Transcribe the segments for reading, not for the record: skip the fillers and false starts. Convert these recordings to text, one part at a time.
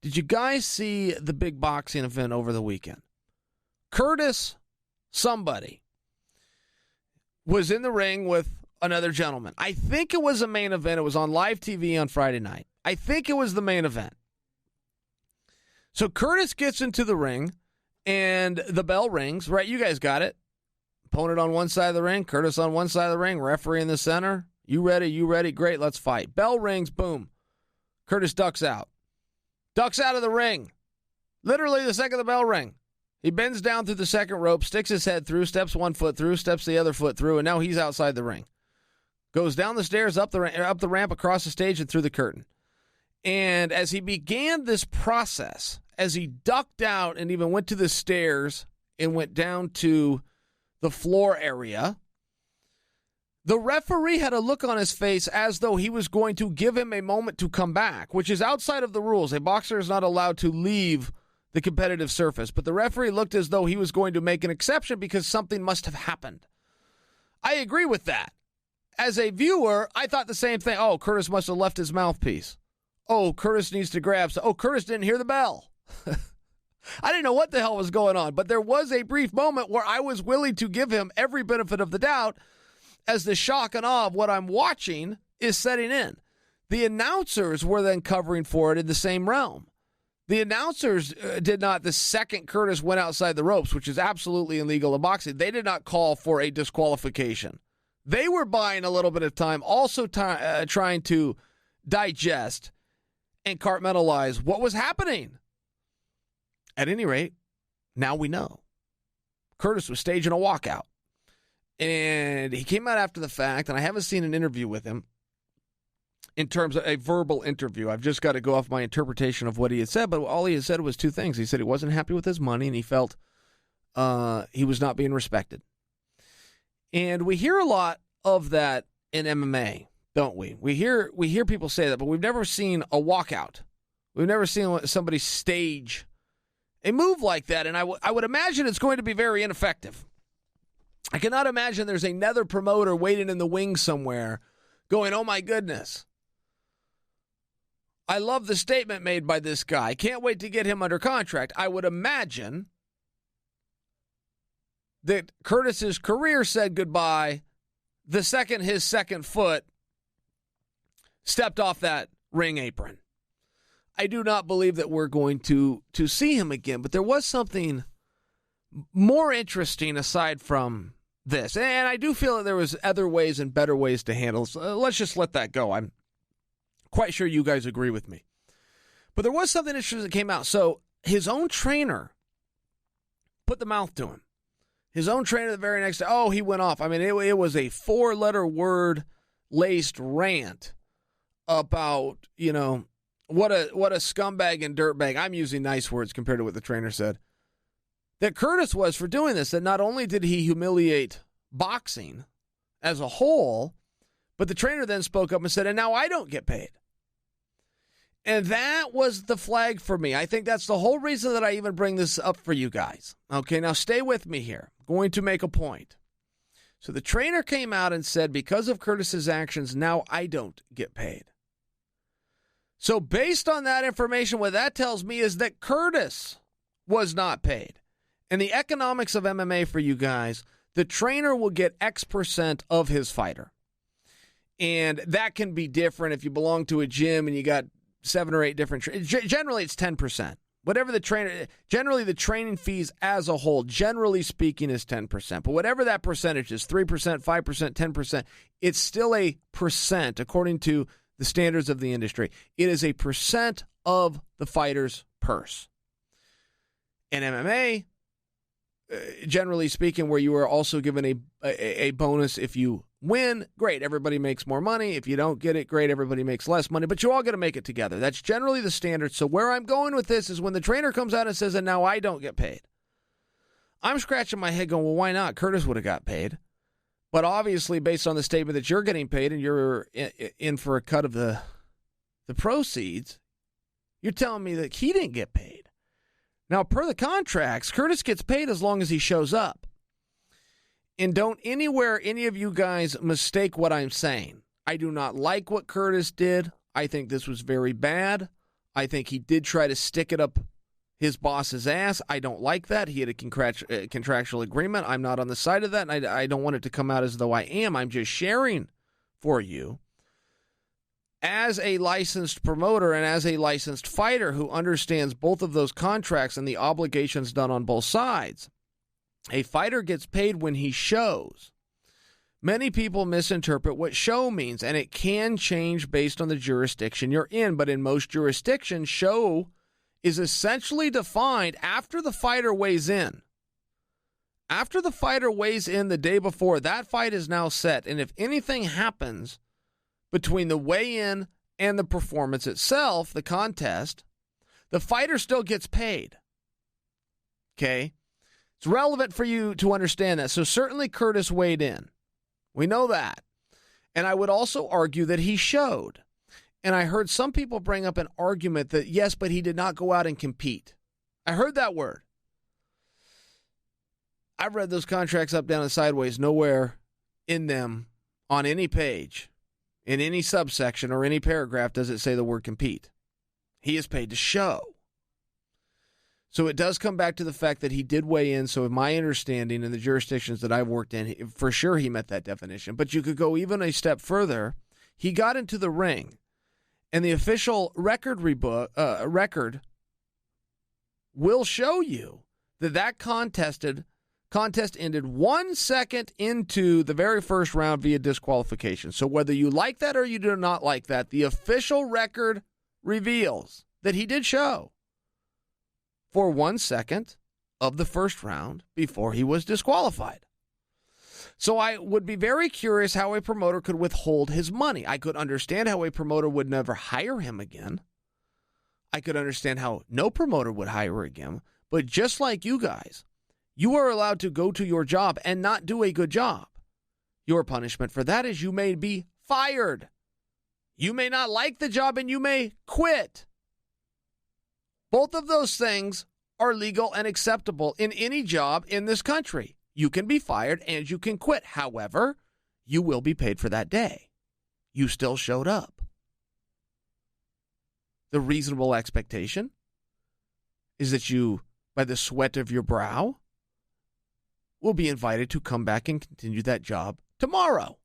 Did you guys see the big boxing event over the weekend? Curtis somebody was in the ring with another gentleman. I think it was a main event. It was on live TV on Friday night. I think it was the main event. So Curtis gets into the ring, and the bell rings. Right, you guys got it. Opponent on one side of the ring, Curtis on one side of the ring, referee in the center. You ready? You ready? Great, let's fight. Bell rings, boom. Curtis ducks out. Ducks out of the ring. Literally the second the bell ring. He bends down through the second rope, sticks his head through, steps one foot through, steps the other foot through, and now he's outside the ring. Goes down the stairs, up the ramp, across the stage, and through the curtain. And as he began this process, as he ducked out and even went to the stairs and went down to the floor area, the referee had a look on his face as though he was going to give him a moment to come back, which is outside of the rules. A boxer is not allowed to leave the competitive surface, but the referee looked as though he was going to make an exception because something must have happened. I agree with that. As a viewer, I thought the same thing. Oh, Curtis must have left his mouthpiece. Oh, Curtis needs to grab. Oh, Curtis didn't hear the bell. I didn't know what the hell was going on, but there was a brief moment where I was willing to give him every benefit of the doubt as the shock and awe of what I'm watching is setting in. The announcers were then covering for it in the same realm. The announcers did not, the second Curtis went outside the ropes, which is absolutely illegal in boxing, they did not call for a disqualification. They were buying a little bit of time, also trying to digest and compartmentalize what was happening. At any rate, now we know. Curtis was staging a walkout. And he came out after the fact, and I haven't seen an interview with him in terms of a verbal interview. I've just got to go off my interpretation of what he had said, but all he had said was two things. He said he wasn't happy with his money, and he felt he was not being respected. And we hear a lot of that in MMA, don't we? We hear people say that, but we've never seen a walkout. We've never seen somebody stage a move like that, and I would imagine it's going to be very ineffective. I cannot imagine there's another promoter waiting in the wings somewhere going, oh my goodness. I love the statement made by this guy. Can't wait to get him under contract. I would imagine that Curtis's career said goodbye the second his second foot stepped off that ring apron. I do not believe that we're going to see him again, but there was something more interesting aside from this. And I do feel that there was other ways and better ways to handle this. Let's just let that go. I'm quite sure you guys agree with me. But there was something interesting that came out. So his own trainer put the mouth to him. His own trainer the very next day, he went off. I mean, it was a 4-letter word laced rant about, what a scumbag and dirtbag. I'm using nice words compared to what the trainer said. That Curtis was for doing this, that not only did he humiliate boxing as a whole, but the trainer then spoke up and said, and now I don't get paid. And that was the flag for me. I think that's the whole reason that I even bring this up for you guys. Okay, now stay with me here. I'm going to make a point. So the trainer came out and said, because of Curtis's actions, now I don't get paid. So based on that information, what that tells me is that Curtis was not paid. And the economics of MMA for you guys, the trainer will get X% of his fighter. And that can be different if you belong to a gym and you got 7 or 8 different generally it's 10%. Whatever the trainer, generally the training fees as a whole, generally speaking, is 10%. But whatever that percentage is, 3%, 5%, 10%, it's still a percent according to the standards of the industry. It is a percent of the fighter's purse. In MMA, generally speaking, where you are also given a bonus if you win, great, everybody makes more money. If you don't get it, great, everybody makes less money. But you all got to make it together. That's generally the standard. So where I'm going with this is when the trainer comes out and says, and now I don't get paid. I'm scratching my head going, well, why not? Curtis would have got paid. But obviously, based on the statement that you're getting paid and you're in for a cut of the proceeds, you're telling me that he didn't get paid. Now, per the contracts, Curtis gets paid as long as he shows up. And don't any of you guys mistake what I'm saying. I do not like what Curtis did. I think this was very bad. I think he did try to stick it up his boss's ass. I don't like that. He had a contractual agreement. I'm not on the side of that, and I don't want it to come out as though I am. I'm just sharing for you. As a licensed promoter and as a licensed fighter who understands both of those contracts and the obligations done on both sides, a fighter gets paid when he shows. Many people misinterpret what show means, and it can change based on the jurisdiction you're in. But in most jurisdictions, show is essentially defined after the fighter weighs in. After the fighter weighs in the day before, that fight is now set. And if anything happens between the weigh-in and the performance itself, the contest, the fighter still gets paid. Okay? It's relevant for you to understand that. So certainly Curtis weighed in. We know that. And I would also argue that he showed. And I heard some people bring up an argument that, yes, but he did not go out and compete. I heard that word. I've read those contracts up, down, and sideways. Nowhere in them, on any page, in any subsection or any paragraph, does it say the word compete. He is paid to show. So it does come back to the fact that he did weigh in. So in my understanding in the jurisdictions that I've worked in, for sure he met that definition. But you could go even a step further. He got into the ring, and the official record will show you that contest ended 1 second into the very first round via disqualification. So whether you like that or you do not like that, the official record reveals that he did show for 1 second of the first round before he was disqualified. So I would be very curious how a promoter could withhold his money. I could understand how a promoter would never hire him again. I could understand how no promoter would hire again. But just like you guys, you are allowed to go to your job and not do a good job. Your punishment for that is you may be fired. You may not like the job and you may quit. Both of those things are legal and acceptable in any job in this country. You can be fired and you can quit. However, you will be paid for that day. You still showed up. The reasonable expectation is that you, by the sweat of your brow, will be invited to come back and continue that job tomorrow.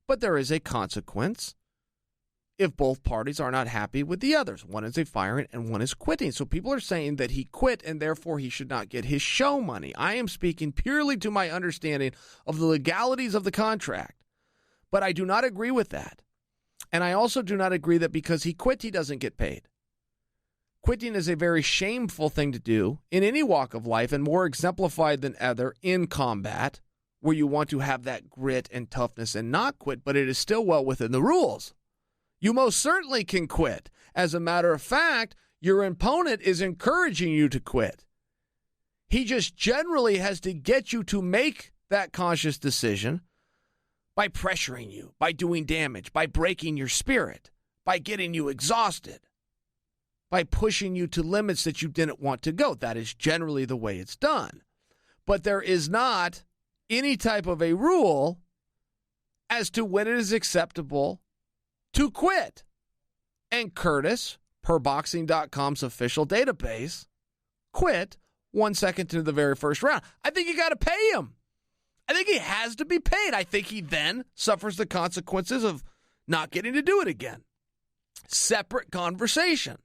But there is a consequence if both parties are not happy with the others. One is a firing and one is quitting. So people are saying that he quit and therefore he should not get his show money. I am speaking purely to my understanding of the legalities of the contract. But I do not agree with that. And I also do not agree that because he quit, he doesn't get paid. Quitting is a very shameful thing to do in any walk of life and more exemplified than ever in combat, where you want to have that grit and toughness and not quit, but it is still well within the rules. You most certainly can quit. As a matter of fact, your opponent is encouraging you to quit. He just generally has to get you to make that conscious decision by pressuring you, by doing damage, by breaking your spirit, by getting you exhausted, by pushing you to limits that you didn't want to go. That is generally the way it's done. But there is not any type of a rule as to when it is acceptable to quit. And Curtis, per Boxing.com's official database, quit 1 second into the very first round. I think you got to pay him. I think he has to be paid. I think he then suffers the consequences of not getting to do it again. Separate conversation.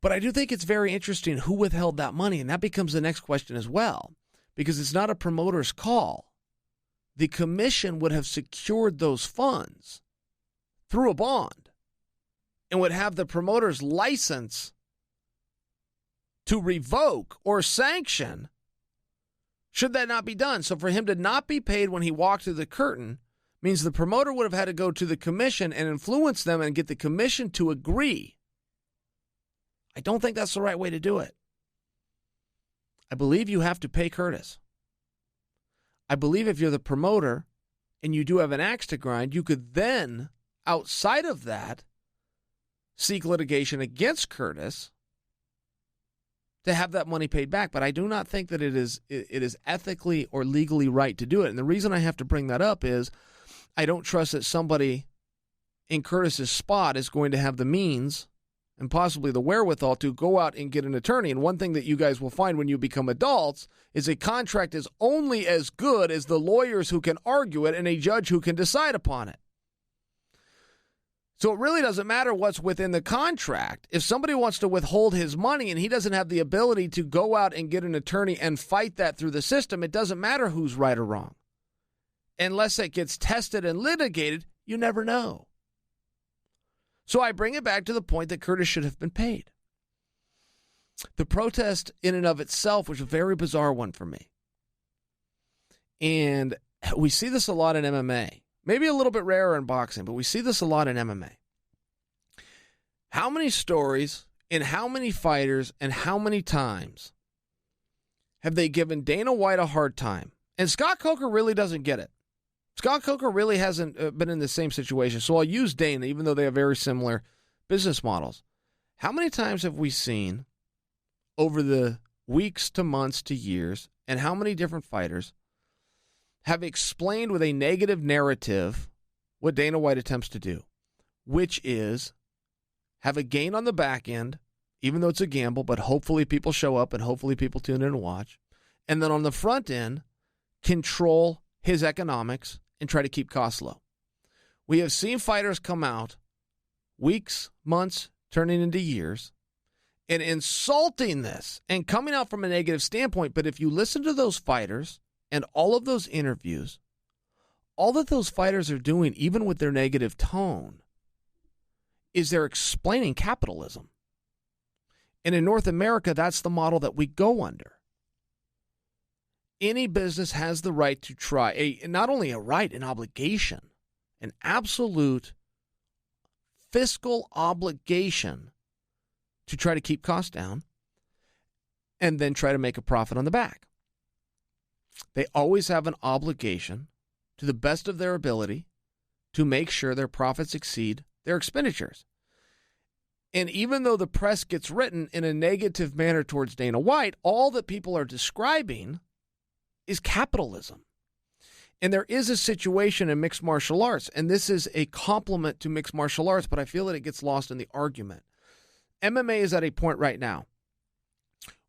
But I do think it's very interesting who withheld that money, and that becomes the next question as well, because it's not a promoter's call. The commission would have secured those funds through a bond and would have the promoter's license to revoke or sanction should that not be done. So for him to not be paid when he walked through the curtain means the promoter would have had to go to the commission and influence them and get the commission to agree. I don't think that's the right way to do it. I believe you have to pay Curtis. I believe if you're the promoter and you do have an axe to grind, you could then, outside of that, seek litigation against Curtis to have that money paid back. But I do not think that it is ethically or legally right to do it. And the reason I have to bring that up is I don't trust that somebody in Curtis's spot is going to have the means and possibly the wherewithal to go out and get an attorney. And one thing that you guys will find when you become adults is a contract is only as good as the lawyers who can argue it and a judge who can decide upon it. So it really doesn't matter what's within the contract. If somebody wants to withhold his money and he doesn't have the ability to go out and get an attorney and fight that through the system, it doesn't matter who's right or wrong. Unless it gets tested and litigated, you never know. So I bring it back to the point that Curtis should have been paid. The protest in and of itself was a very bizarre one for me. And we see this a lot in MMA. Maybe a little bit rarer in boxing, but we see this a lot in MMA. How many stories and how many fighters and how many times have they given Dana White a hard time? And Scott Coker really doesn't get it. Scott Coker really hasn't been in the same situation. So I'll use Dana, even though they have very similar business models. How many times have we seen over the weeks to months to years, and how many different fighters have explained with a negative narrative what Dana White attempts to do, which is have a gain on the back end, even though it's a gamble, but hopefully people show up and hopefully people tune in and watch. And then on the front end, control his economics and try to keep costs low. We have seen fighters come out weeks, months, turning into years, and insulting this and coming out from a negative standpoint. But if you listen to those fighters and all of those interviews, all that those fighters are doing, even with their negative tone, is they're explaining capitalism. And in North America, that's the model that we go under. Any business has the right to try, not only a right, an obligation, an absolute fiscal obligation to try to keep costs down and then try to make a profit on the back. They always have an obligation, to the best of their ability, to make sure their profits exceed their expenditures. And even though the press gets written in a negative manner towards Dana White, all that people are describing is capitalism. And there is a situation in mixed martial arts, and this is a compliment to mixed martial arts, but I feel that it gets lost in the argument. MMA is at a point right now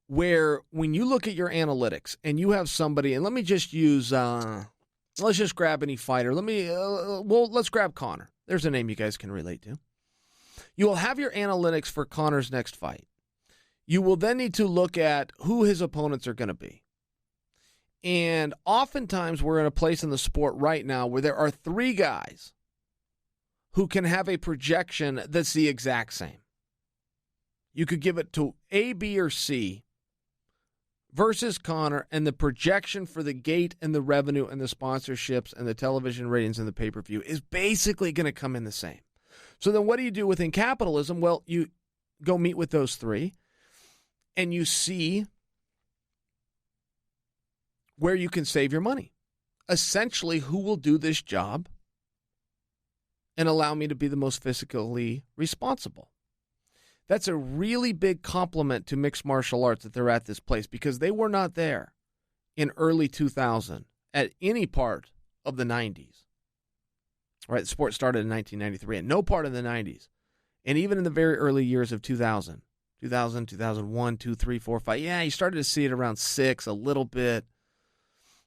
where when you look at your analytics and you have somebody, and let me just use, let's just grab any fighter. Let's grab Conor. There's a name you guys can relate to. You will have your analytics for Conor's next fight. You will then need to look at who his opponents are going to be. And oftentimes we're in a place in the sport right now where there are three guys who can have a projection that's the exact same. You could give it to A, B, or C versus Conor, and the projection for the gate and the revenue and the sponsorships and the television ratings and the pay-per-view is basically going to come in the same. So then what do you do within capitalism? Well, you go meet with those three, and you see where you can save your money. Essentially, who will do this job and allow me to be the most fiscally responsible? That's a really big compliment to mixed martial arts that they're at this place, because they were not there in early 2000 at any part of the 90s. Right, the sport started in 1993, and no part of the 90s. And even in the very early years of 2000, 2001, 2, 3, 4, 5, yeah, you started to see it around 6 a little bit.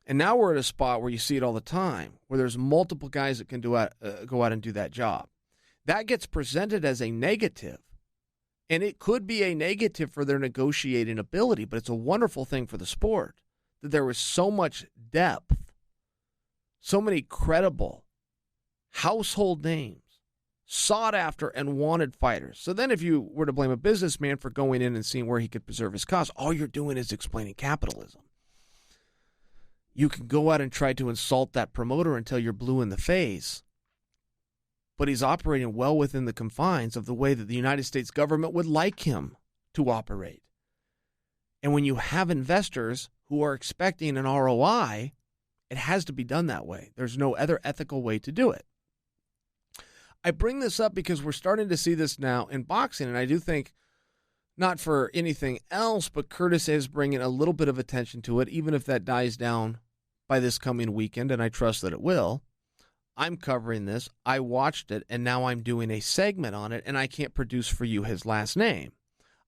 And now we're at a spot where you see it all the time, where there's multiple guys that can go out and do that job. That gets presented as a negative. And it could be a negative for their negotiating ability, but it's a wonderful thing for the sport that there was so much depth, so many credible household names, sought after and wanted fighters. So then if you were to blame a businessman for going in and seeing where he could preserve his costs, all you're doing is explaining capitalism. You can go out and try to insult that promoter until you're blue in the face, but he's operating well within the confines of the way that the United States government would like him to operate. And when you have investors who are expecting an ROI, it has to be done that way. There's no other ethical way to do it. I bring this up because we're starting to see this now in boxing, and I do think, not for anything else, but Curtis is bringing a little bit of attention to it, even if that dies down by this coming weekend, and I trust that it will. I'm covering this. I watched it, and now I'm doing a segment on it, and I can't produce for you his last name.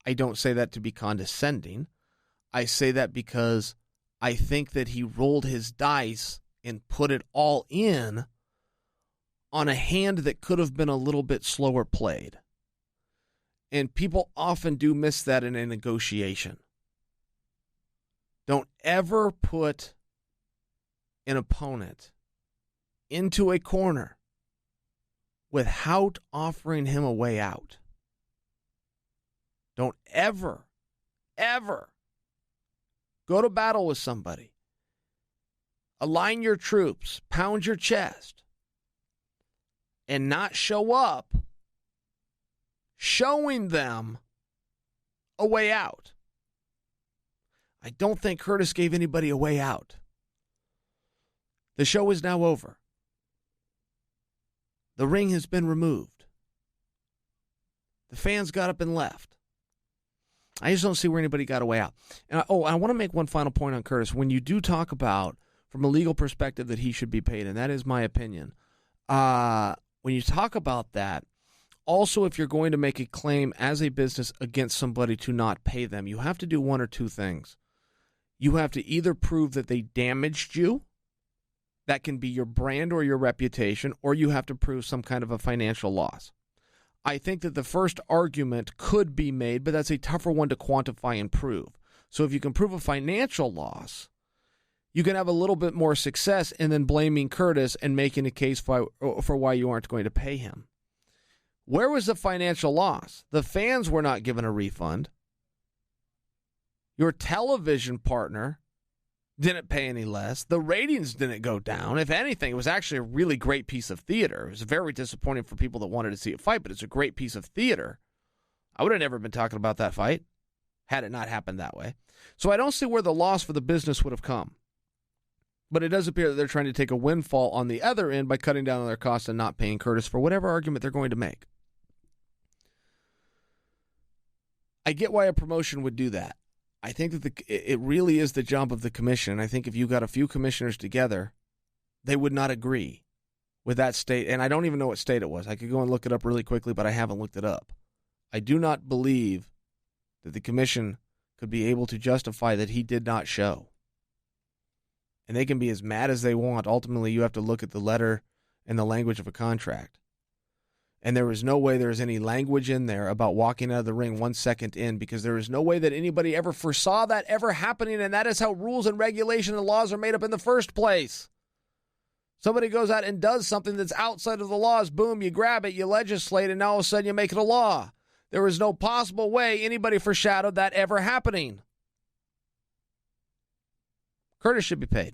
I don't say that to be condescending. I say that because I think that he rolled his dice and put it all in on a hand that could have been a little bit slower played. And people often do miss that in a negotiation. Don't ever put an opponent into a corner without offering him a way out. Don't ever, ever go to battle with somebody. Align your troops, pound your chest, and not show up showing them a way out. I don't think Curtis gave anybody a way out. The show is now over. The ring has been removed. The fans got up and left. I just don't see where anybody got a way out. And I want to make one final point on Curtis. When you do talk about, from a legal perspective, that he should be paid, and that is my opinion, when you talk about that, also if you're going to make a claim as a business against somebody to not pay them, you have to do one or two things. You have to either prove that they damaged you, that can be your brand or your reputation, or you have to prove some kind of a financial loss. I think that the first argument could be made, but that's a tougher one to quantify and prove. So if you can prove a financial loss, you can have a little bit more success in then blaming Curtis and making a case for why you aren't going to pay him. Where was the financial loss? The fans were not given a refund. Your television partner didn't pay any less. The ratings didn't go down. If anything, it was actually a really great piece of theater. It was very disappointing for people that wanted to see it fight, but it's a great piece of theater. I would have never been talking about that fight had it not happened that way. So I don't see where the loss for the business would have come. But it does appear that they're trying to take a windfall on the other end by cutting down on their costs and not paying Curtis for whatever argument they're going to make. I get why a promotion would do that. I think that it really is the job of the commission. I think if you got a few commissioners together, they would not agree with that state. And I don't even know what state it was. I could go and look it up really quickly, but I haven't looked it up. I do not believe that the commission could be able to justify that he did not show. And they can be as mad as they want. Ultimately, you have to look at the letter and the language of a contract. And there is no way there is any language in there about walking out of the ring 1 second in, because there is no way that anybody ever foresaw that ever happening, and that is how rules and regulation and laws are made up in the first place. Somebody goes out and does something that's outside of the laws, boom, you grab it, you legislate, and now all of a sudden you make it a law. There is no possible way anybody foreshadowed that ever happening. Curtis should be paid.